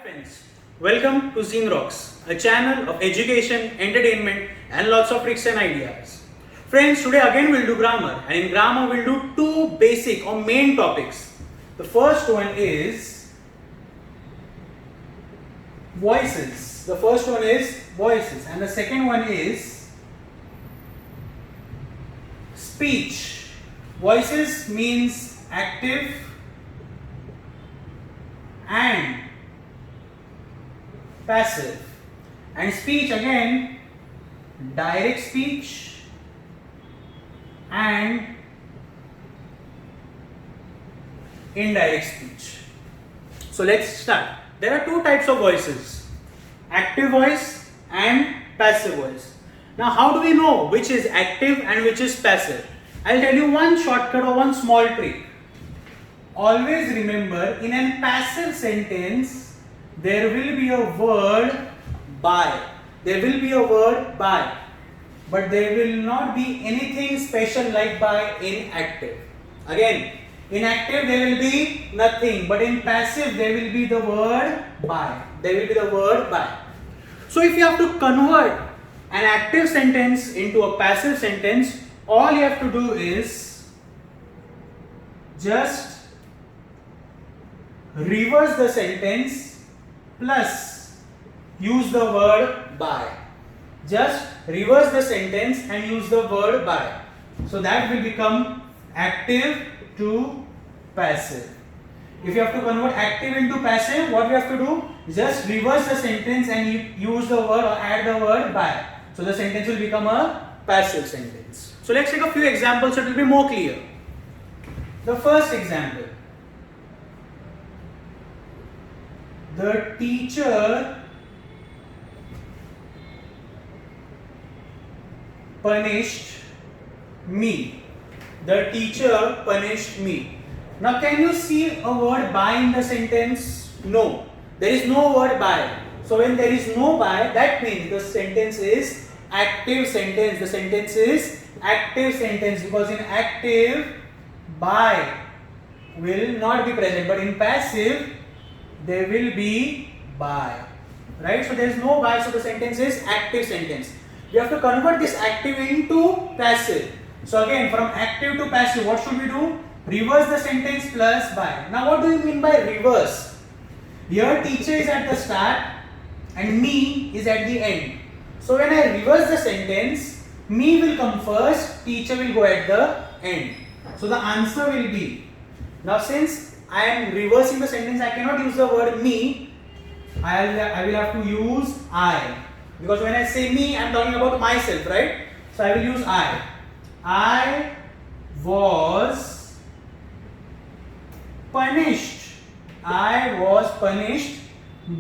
friends, welcome to Zine Rocks, a channel of education, entertainment and lots of tricks and ideas. Friends, today again we'll do grammar, and in grammar we'll do two basic or main topics. The first one is voices. The first one is voices and the second one is speech. Voices means active and passive, and speech again direct speech and indirect speech. So let's start. There are two types of voices, active voice and passive voice. Now how do we know which is active and which is passive? I'll tell you one shortcut or one small trick. Always remember, in a passive sentence there will be a word by. There will be a word by, but there will not be anything special like by in active. Again, in active there will be nothing, but in passive there will be the word by. There will be the word by. So if you have to convert an active sentence into a passive sentence, all you have to do is just reverse the sentence plus use the word by. Just reverse the sentence and use the word by. So that will become active to passive. If you have to convert active into passive, what you have to do? Just reverse the sentence and use the word or add the word by. So the sentence will become a passive sentence. So let's take a few examples so it will be more clear. The first example. The teacher punished me. The teacher punished me. Now can you see a word by in the sentence? No. There is no word by. So when there is no by, that means the sentence is active sentence. The sentence is active sentence, because in active by will not be present, but in passive there will be by, right? So there is no by, so the sentence is active sentence. We have to convert this active into passive. So again, from active to passive, what should we do? Reverse the sentence plus by. Now what do you mean by reverse? Here teacher is at the start and me is at the end. So when I reverse the sentence, me will come first, teacher will go at the end. So the answer will be, now since I am reversing the sentence, I cannot use the word me. I will have to use I, because when I say me, I am talking about myself, right? So I will use I. I was punished. I was punished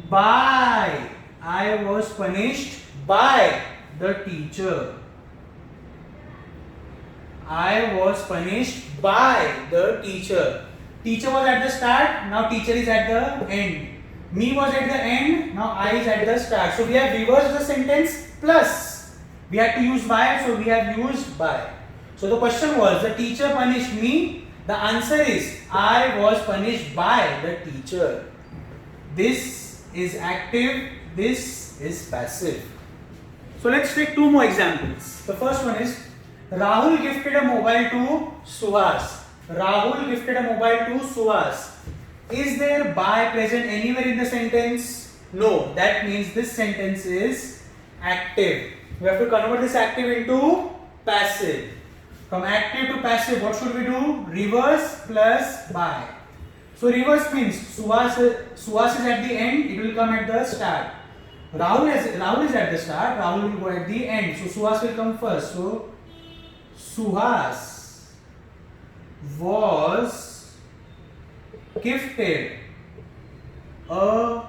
by. I was punished by the teacher. I was punished by the teacher. Teacher was at the start, now teacher is at the end. Me was at the end, now I is at the start. So we have reversed the sentence plus we had to use by, so we have used by. So the question was, the teacher punished me. The answer is, I was punished by the teacher. This is active, this is passive. So let's take two more examples. The first one is, Rahul gifted a mobile to Suhas. Rahul gifted a mobile to Suhas. Is there by present anywhere in the sentence? No. That means this sentence is active. We have to convert this active into passive. From active to passive, what should we do? Reverse plus by. So reverse means Suhas is at the end, it will come at the start. Rahul is at the start, Rahul will go at the end. So Suhas will come first. So Suhas was gifted a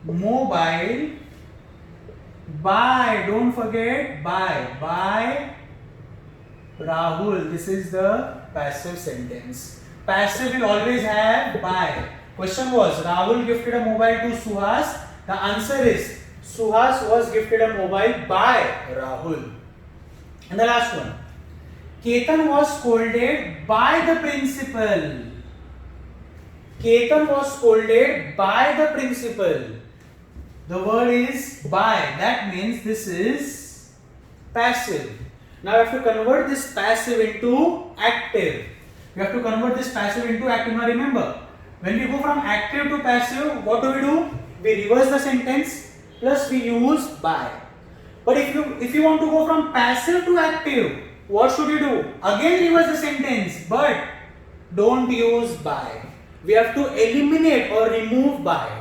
mobile by, don't forget by Rahul. This is the passive sentence. Passive will always have by. Question was, Rahul gifted a mobile to Suhas. The answer is, Suhas was gifted a mobile by Rahul. And the last one, Ketan was scolded by the principal. Ketan was scolded by the principal. The word is by. That means this is passive. Now we have to convert this passive into active. We have to convert this passive into active. Now remember, when we go from active to passive, what do? We reverse the sentence plus we use by. But if you want to go from passive to active, what should you do? Again reverse the sentence, but don't use by. We have to eliminate or remove by.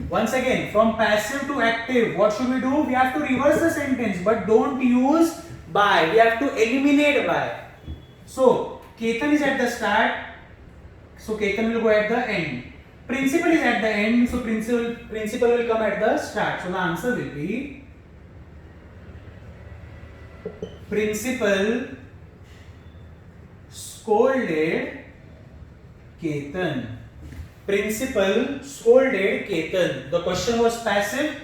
Once again, from passive to active, what should we do? We have to reverse the sentence, but don't use by. We have to eliminate by. So, Ketan is at the start, so Ketan will go at the end. Principal is at the end, so principal will come at the start. So, the answer will be principal scolded Ketan. Principal scolded Ketan. The question was passive.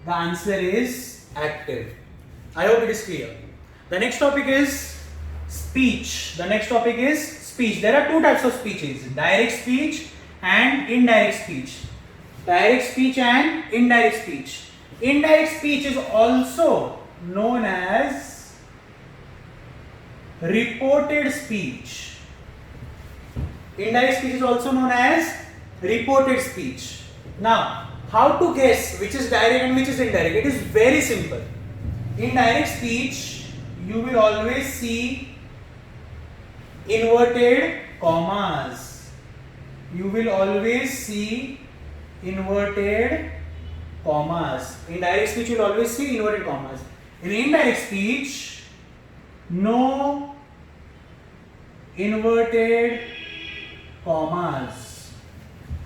The answer is active. I hope it is clear. The next topic is speech. There are two types of speeches: direct speech and indirect speech. Direct speech and indirect speech. Indirect speech is also known as reported speech. Indirect speech is also known as reported speech. Now, how to guess which is direct and which is indirect? It is very simple. In direct speech, you will always see inverted commas. In direct speech, you will always see inverted commas. In indirect speech, no inverted commas.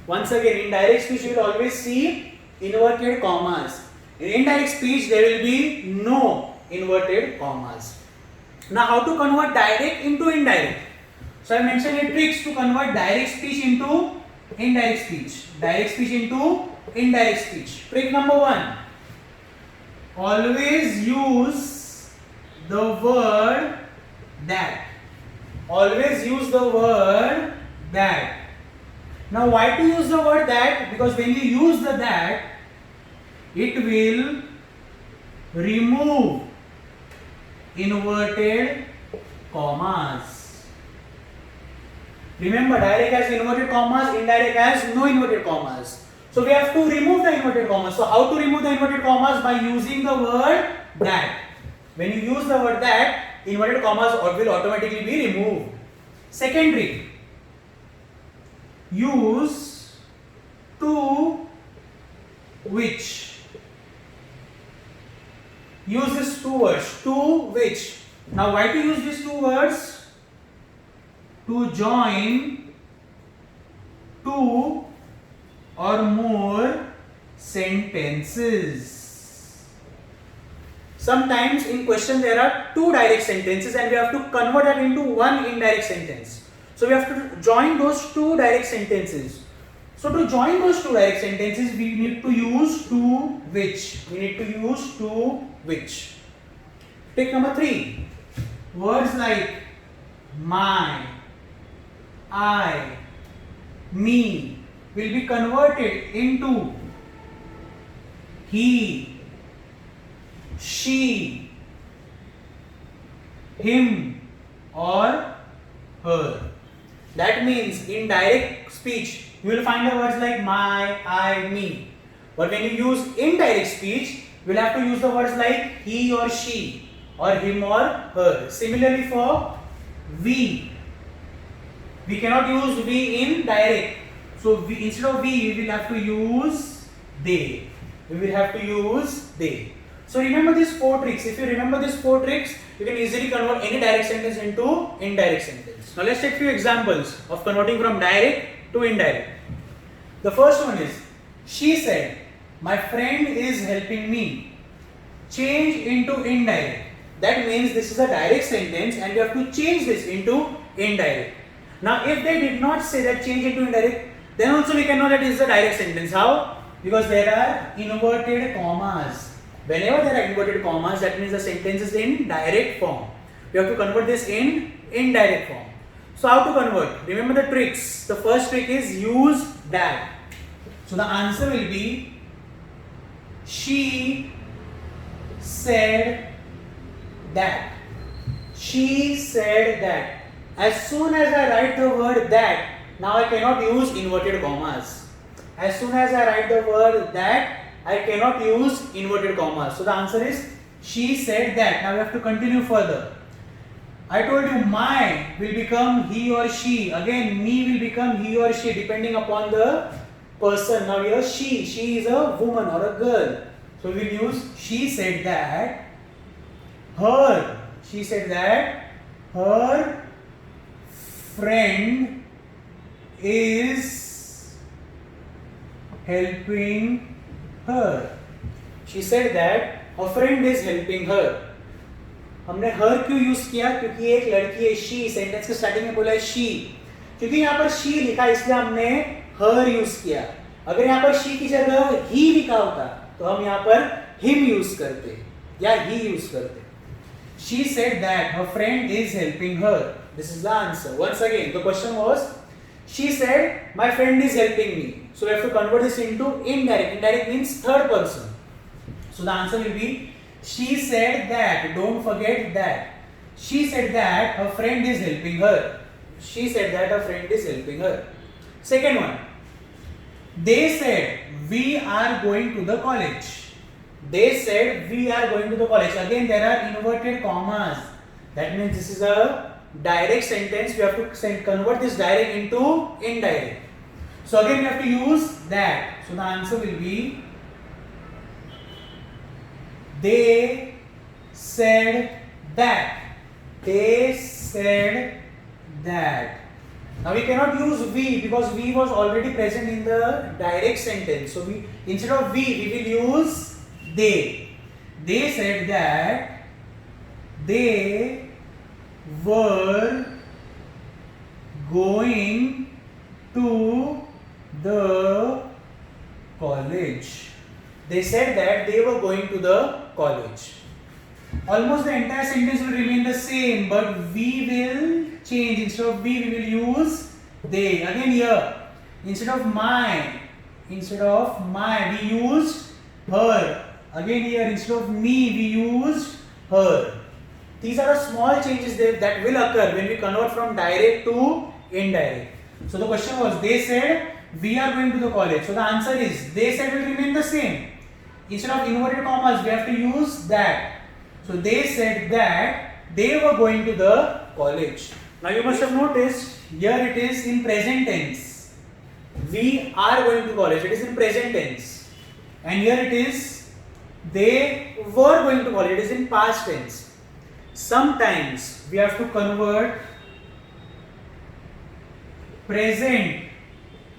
Once again, in direct speech you will always see inverted commas. In indirect speech there will be no inverted commas. Now how to convert direct into indirect? So I mentioned a tricks to convert direct speech into indirect speech. Direct speech into indirect speech. Trick number 1. Always use the word that. Always use the word that. Now why to use the word that? Because when you use the that, it will remove inverted commas. Remember, direct has inverted commas, indirect has no inverted commas. So we have to remove the inverted commas. So how to remove the inverted commas? By using the word that. When you use the word that, inverted commas will automatically be removed. Second trick. Use to which. Use these two words. To which. Now why to use these two words? To join two or more sentences. Sometimes in question there are two direct sentences and we have to convert that into one indirect sentence. So we have to join those two direct sentences. So to join those two direct sentences, we need to use to which. Trick number 3. Words like my, I, me will be converted into he, she, him or her. That means in direct speech you will find the words like my, I, me. But when you use indirect speech, you will have to use the words like he or she or him or her. Similarly for we. We cannot use we in direct. So instead of we will have to use they. So remember these 4 tricks. If you remember these 4 tricks, you can easily convert any direct sentence into indirect sentence. Now let's take few examples of converting from direct to indirect. The first one is, she said, my friend is helping me. Change into indirect. That means this is a direct sentence and you have to change this into indirect. Now if they did not say that change into indirect, then also we can know that it is a direct sentence. How? Because there are inverted commas. Whenever there are inverted commas, that means the sentence is in direct form. We have to convert this in indirect form. So how to convert? Remember the tricks. The first trick is use that. So the answer will be She said that. She said that. As soon as I write the word that, now I cannot use inverted commas. As soon as I write the word that, I cannot use inverted commas. So the answer is she said that. Now we have to continue further. I told you my will become he or she. Again, me will become he or she depending upon the person. Now here she is a woman or a girl. So we will use she said that. Her, she said that her friend is helping her. She said that her friend is helping her. हमने हर क्यों use किया? क्योंकि एक लड़की है she, sentence के starting में बोला है शी, क्योंकि यहाँ पर शी लिखा इसलिए हमने हर यूज किया. अगर यहाँ पर शी की जगह ही लिखा होता तो हम यहाँ पर हिम यूज करते या ही यूज करते. She said that her friend is helping her. This is the answer. Once again, the question was, she said my friend is helping me. So we have to convert this into indirect. Indirect means third person. So the answer will be she said that. Don't forget that. She said that her friend is helping her. She said that her friend is helping her. Second one. They said we are going to the college. They said we are going to the college. Again there are inverted commas. That means this is a direct sentence. We have to convert this direct into indirect. So again we have to use that. So the answer will be they said that. They said that. Now we cannot use we because we was already present in the direct sentence. So we instead of we will use they. They said that they were going to the college. They said that they were going to the college. Almost the entire sentence will remain the same, but we will change. Instead of we will use they. Again here, instead of my, we used her. Again here, instead of me, we used her. These are the small changes that will occur when we convert from direct to indirect. So the question was, they said we are going to the college. So the answer is, they said will remain the same. Instead of inverted commas, we have to use that. So they said that they were going to the college. Now you must have noticed, here it is in present tense. We are going to college. It is in present tense. And here it is, they were going to college. It is in past tense. Sometimes we have to convert present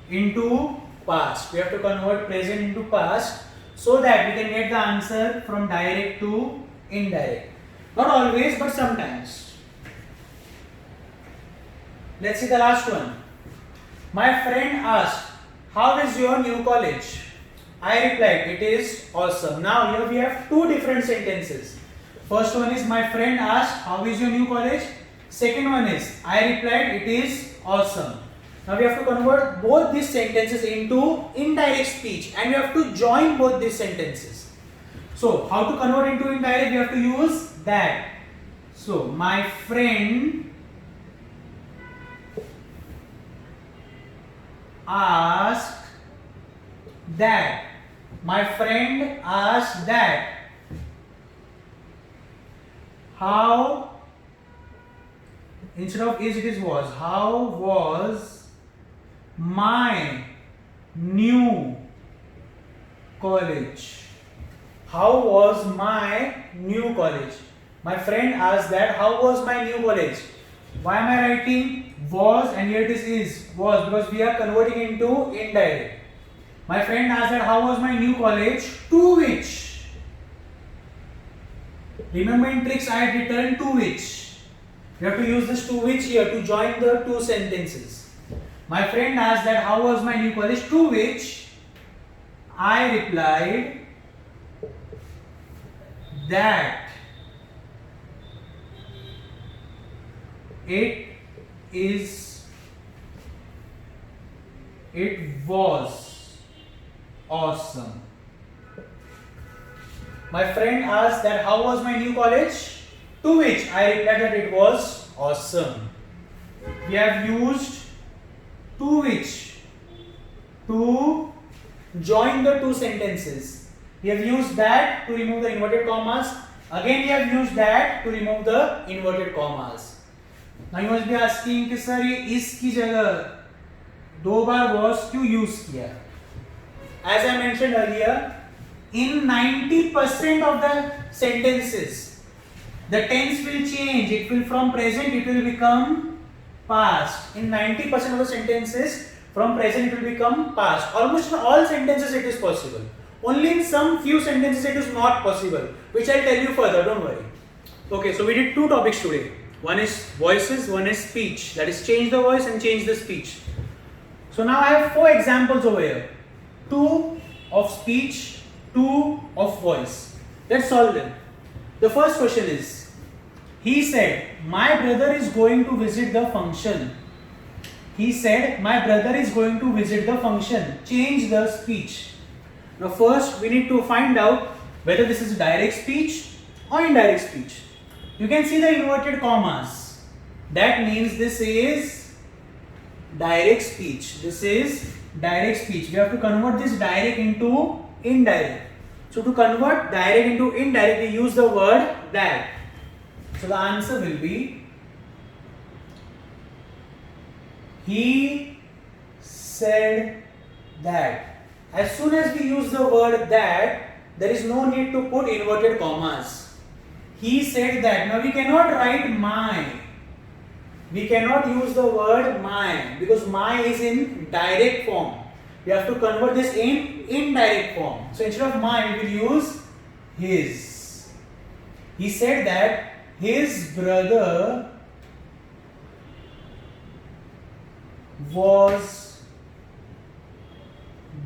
into past. We have to convert present into past so that we can get the answer from direct to indirect. Not always, but sometimes. Let's see the last one. My friend asked, how is your new college? I replied, it is awesome. Now here we have two different sentences. First one is, my friend asked, how is your new college? Second one is, I replied, it is awesome. Now we have to convert both these sentences into indirect speech and we have to join both these sentences. So how to convert into indirect? We have to use that. So my friend asked that. My friend asked that. How, instead of is it is was. How was my new college? How was my new college? My friend asked that, how was my new college? Why am I writing was and here it is was? Because we are converting into indirect. My friend asked that, how was my new college? To which? Remember in tricks I had written to which. You have to use this to which here to join the two sentences. My friend asked that, how was my new college? To which I replied that it was awesome. My friend asked that how was my new college? To which I replied that it was awesome. We have used to which to join the two sentences. We have used that to remove the inverted commas. Again we have used that to remove the inverted commas. Now you must be asking कि sir ये इस की जगह दो बार was क्यों use किया? As I mentioned earlier, in 90% of the sentences, the tense will change. It will from present, it will become past. In 90% of the sentences, from present it will become past. Almost in all sentences it is possible. Only in some few sentences it is not possible, which I'll tell you further, don't worry. Okay, so we did two topics today. One is voices, one is speech. That is change the voice and change the speech. So now I have four examples over here. Two of speech, two of voice. Let's solve them. The first question is, he said, my brother is going to visit the function. He said, my brother is going to visit the function. Change the speech. Now first we need to find out whether this is direct speech or indirect speech. You can see the inverted commas. That means this is direct speech. This is direct speech. We have to convert this direct into indirect. So to convert direct into indirect, we use the word that. So the answer will be, he said that. As soon as we use the word that, there is no need to put inverted commas. He said that. Now we cannot write my. We cannot use the word my because my is in direct form. We have to convert this in indirect form. So instead of my, we will use his. He said that his brother was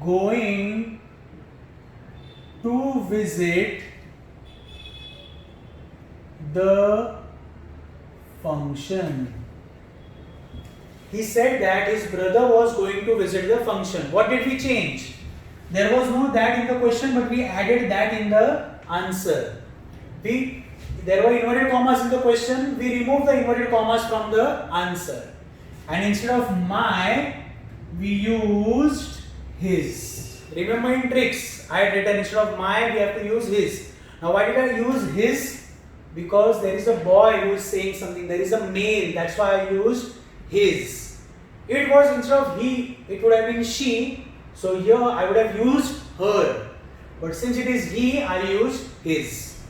going to visit the function. He said that his brother was going to visit the function. What did we change? There was no that in the question, but we added that in the answer. There were inverted commas in the question. We removed the inverted commas from the answer. And instead of my, we used his. Remember in tricks, I had written instead of my, we have to use his. Now why did I use his? Because there is a boy who is saying something. There is a male. That's why I used his. It was instead of he, it would have been she. So here I would have used her. But since it is he, I used his.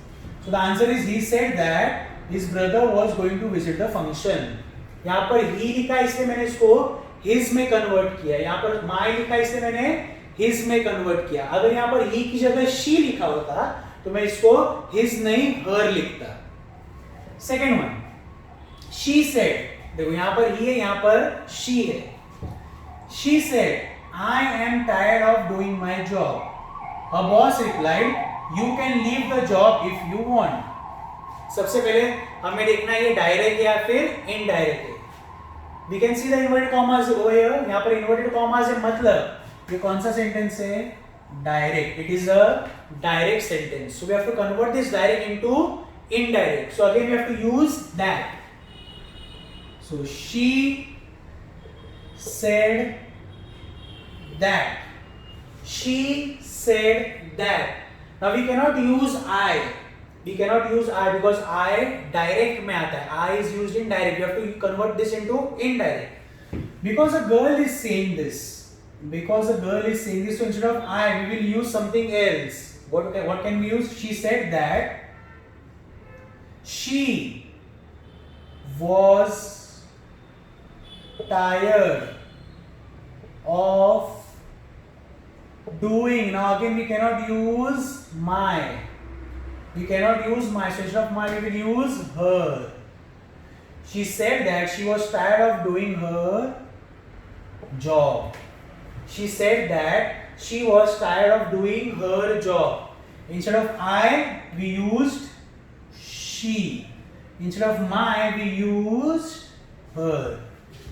So the answer is, he said that his brother was going to visit the function. यहाँ पर he लिखा इसलिए मैंने इसको his में convert किया. यहाँ पर my लिखा इसलिए मैंने his में convert किया. अगर यहाँ पर he की जगह she लिखा होता तो मैं इसको his नहीं her लिखता. Second one, she said. देखो यहाँ पर he है, यहाँ पर she है. She said, I am tired of doing my job. Her boss replied, you can leave the job if you want. सबसे पहले हमें देखना है ये डायरेक्ट या फिर इनडायरेक्ट है. We can see the inverted commas over here. यहाँ पर inverted commas है, मतलब ये कौन सा सेंटेंस है? Direct. It is a direct sentence. So we have to convert this direct into indirect. So again we have to use that. So she said that. She said that. Now we cannot use I. We cannot use I because I direct में आता है. I is used in direct. We have to convert this into indirect. Because a girl is saying this. Because a girl is saying this, so instead of I, we will use something else. What can we use? She said that she was tired of doing. Now again we cannot use my. We cannot use my. So instead of my, we will use her. She said that she was tired of doing her job. She said that she was tired of doing her job. Instead of I, we used she. Instead of my, we used her.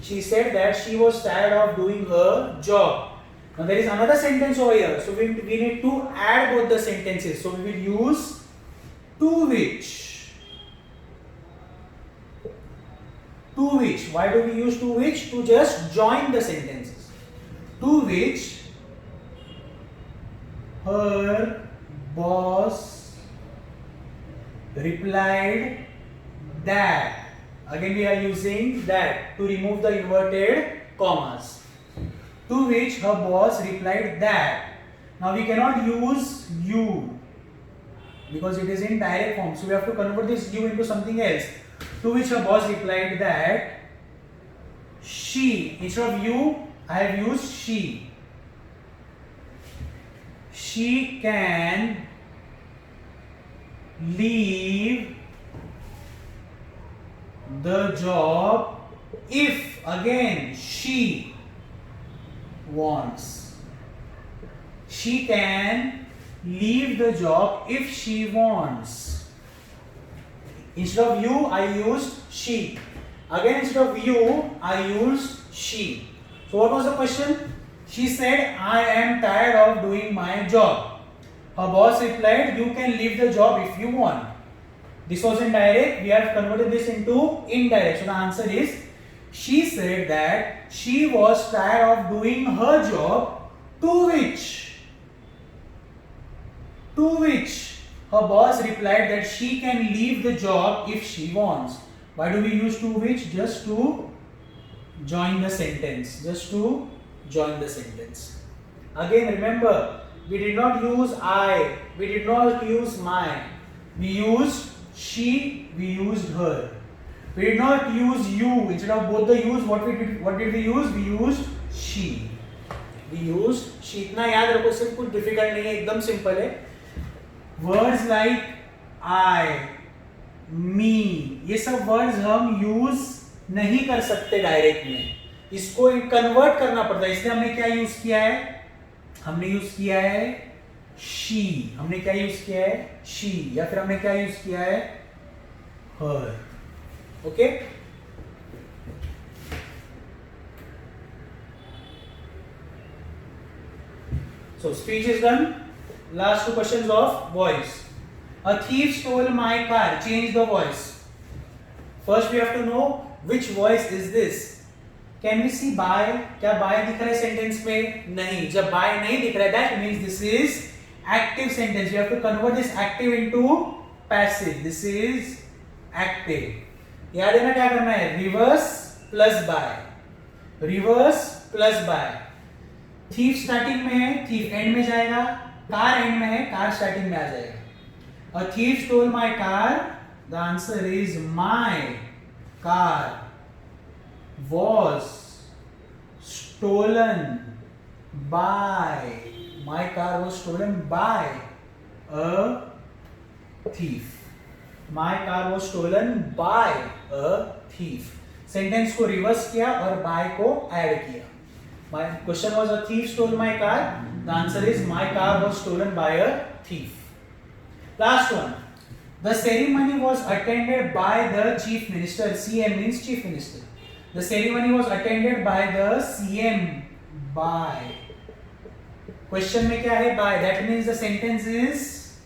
She said that she was tired of doing her job. Now there is another sentence over here, so we need to add both the sentences. So we will use to which. To which. Why do we use to which? To just join the sentences. To which her boss replied that. Again we are using that to remove the inverted commas. To which her boss replied that. Now we cannot use you because it is in direct form. So we have to convert this you into something else. To which her boss replied that she. Instead of you, I have used she. She can leave the job if, again, she wants. She can leave the job if she wants. Instead of you, I used she. Again, instead of you, I used she. So what was the question? She said, I am tired of doing my job. Her boss replied, you can leave the job if you want. This was indirect. We have converted this into indirect. So the answer is, she said that she was tired of doing her job, to which her boss replied that she can leave the job if she wants. Why do we use to which? Just to join the sentence. Just to join the sentence. Again, remember, we did not use I, we did not use my. We used she, we used her. We did not use you. Instead of both the use, what did we use? We used she. We used she. इतना याद रखो, सिर्फ कुछ difficult नहीं है, एकदम simple है. Words like I, me, ये सब वर्ड्स हम यूज नहीं कर सकते डायरेक्ट में. इसको कन्वर्ट करना पड़ता है. इसलिए हमने क्या यूज किया है? हमने यूज किया है she. हमने क्या यूज किया है? she. या फिर हमने क्या यूज किया है? her. Okay? So speech is done. Last two questions of voice. A thief stole my car. Change the voice. First we have to know which voice is this. Can we see by? क्या by दिख रहा है sentence में? नहीं. जब by नहीं दिख रहा है, that means this is active sentence. We have to convert this active into passive. This is active. याद है ना क्या करना है? Reverse plus by. Reverse plus by. Thief starting में है, thief end में जाएगा. Car end में है, car starting में आ जाएगा. A thief stole my car. The answer is my car was stolen by. My car was stolen by a thief. My car was stolen by a thief. Sentence को reverse किया और by को add किया. My question was, a thief stole my car. The answer is, my car was stolen by a thief. Last one. The ceremony was attended by the chief minister. CM means chief minister. The ceremony was attended by the CM. By. Question में क्या है? By. That means the sentence is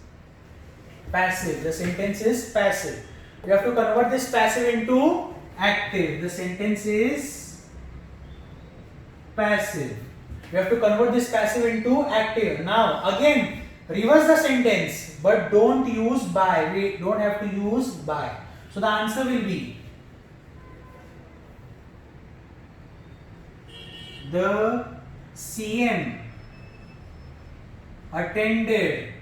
passive. The sentence is passive. We have to convert this passive into active. The sentence is passive. We have to convert this passive into active. Now again, reverse the sentence, but don't use by. We don't have to use by. So the answer will be, the CM attended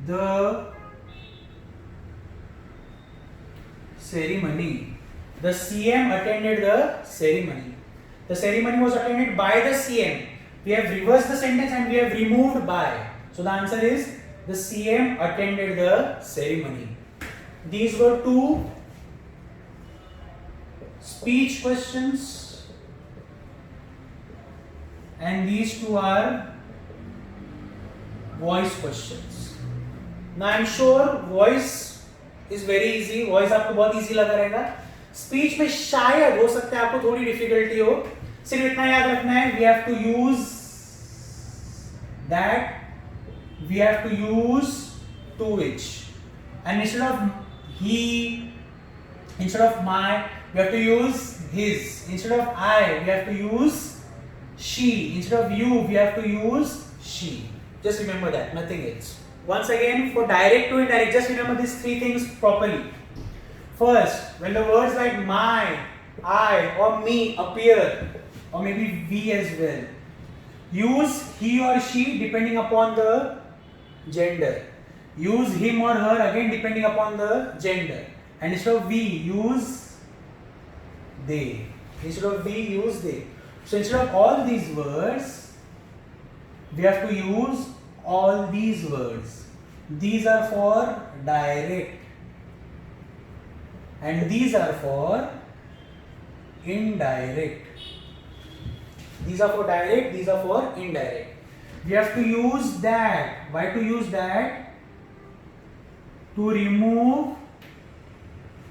the ceremony. The CM attended the ceremony. The ceremony was attended by the CM. We have reversed the sentence and we have removed by. So the answer is, the CM attended the ceremony. These were two speech questions and these two are voice questions. Now I am sure voice is very easy. Voice आपको बहुत easy लगा रहेगा. Speech में शायद हो सकता है आपको थोड़ी difficulty हो. सिर्फ इतना याद रखना है, we have to use that we have to use to which, and instead of he, instead of my, we have to use his. Instead of I, we have to use she. Instead of you, we have to use she. Just remember that, nothing else. Once again, for direct to indirect, just remember these three things properly. First, when the words like my, I or me appear, or maybe we as well, use he or she depending upon the gender. Use him or her again depending upon the gender. And instead of we, use they. Instead of we, use they. So instead of all these words, we have to use all these words. These are for direct, and these are for indirect. These are for direct, these are for indirect. We have to use that. Why to use that? To remove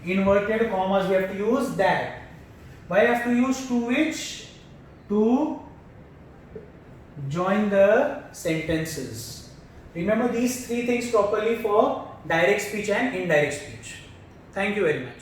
inverted commas, we have to use that. Why have to use to which? To join the sentences. Remember these three things properly for direct speech and indirect speech. Thank you very much.